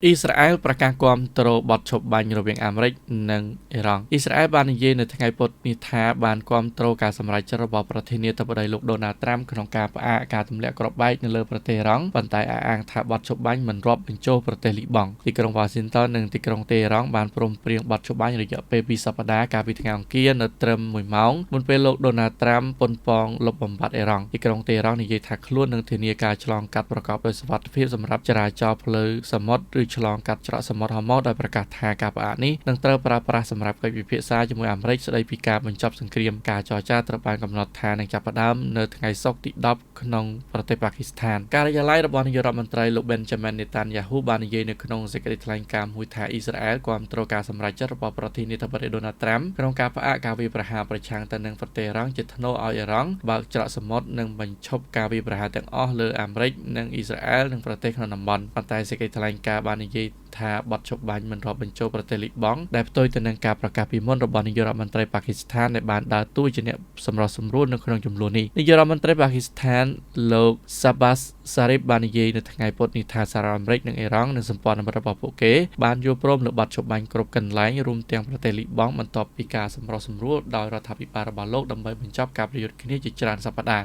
អ៊ីស្រាអែលប្រកាសគាំទ្របទឈប់បាញ់រវាងអាមេរិកនិងអ៊ីរ៉ង់អ៊ីស្រាអែលបាននិយាយនៅថ្ងៃពុធនេះថាបានគាំទ្រការសម្រេចចិត្តរបស់ប្រធានាធិបតីលោកដូណាល់ត្រាំក្នុងការផ្អាកការទម្លាក់គ្រាប់បែកនៅលើប្រទេសអ៊ីរ៉ង់ប៉ុន្តែអះអាងថាបទឈប់បាញ់មិនរាប់បញ្ចូលប្រទេសលីបង់ទីក្រុង Washington និងទីក្រុងតេហេរ៉ង់បានព្រមព្រៀងបទឈប់បាញ់រយៈពេល2សប្តាហ៍កាលពីថ្ងៃអង្គារនៅត្រឹម1ម៉ោងមុនពេលលោកដូណាល់ត្រាំប៉ុនប៉ងលុបបំបាត់អ៊ីរ៉ង់ទីក្រុងតេហេរ៉ង់និយាយថាខ្លួននឹងធានាការឆ្លងកាត់ប្រកបដោយសុវត្ថិភាពសម្រាប់ចរាចរណ៍ផ្លូវសមុទ្រឬឆ្លងកាត់ច្រកសមុទ្រហោម៉ូដោយប្រកាសថាការផ្អាកនេះនឹងត្រូវប្រើប្រាស់សម្រាប់កិច្ចពិភាក្សាជាមួយអាមេរិកស្ដីពីការបញ្ចប់សង្គ្រាមការចរចាត្រូវបានកំណត់ថានឹងចាប់ផ្ដើមនៅថ្ងៃសុក្រទី10ក្នុងប្រទេសប៉ាគីស្ថានការិយាល័យរបស់នាយករដ្ឋមន្ត្រីលោក Benjamin Netanyahu បាននិយាយនៅក្នុងសេចក្តីថ្លែងការណ៍មួយថាអ៊ីស្រាអែលគាំទ្រការសម្រេចចិត្តរបស់ប្រធានាធិបតី Donald Trump ក្នុងការផ្អាកការវាយប្រហារប្រឆាំងទៅនឹងប្រទេសអ៊ីរ៉ង់ជាថ្នូរឲ្យអ៊ីរ៉ង់បើកច្រកសមុទ្រនិងបញ្ឈប់ការវាយប្រហារទាំងអស់លើអាមេរិកនិងអ៊ីស្រាអែលនិងប្រទេសក្នុងតំបន់ប៉ុន្តែសេចក្តីថ្លែងការណ៍បាននិយាយថាបទឈប់បាញ់មិនរាប់បញ្ចូលប្រទេសលីបង់ដែលផ្ទុយទៅនឹងការប្រកាសពីមុនរបស់នាយករដ្ឋមន្ត្រីប៉ាគីស្ថានដែលបានដើរតួជាអ្នកសម្រុះសម្រួលនៅក្នុងចំនួននេះនាយករដ្ឋមន្ត្រីប៉ាគីស្ថានលោក Shahbaz Sharif បាននិយាយនៅថ្ងៃពុធនេះថាសហរដ្ឋអាមេរិកនិងអ៊ីរ៉ង់និងសម្ព័ន្ធមិត្តរបស់ពួកគេបានយល់ព្រមលើបទឈប់បាញ់គ្រប់កន្លែងរួមទាំងប្រទេសលីបង់បន្ទាប់ពីការសម្រុះសម្រួលដោយរដ្ឋាភិបាលរបស់លោកដើម្បីបញ្ចប់ការប្រយុទ្ធគ្នាជាច្រើនសប្តាហ៍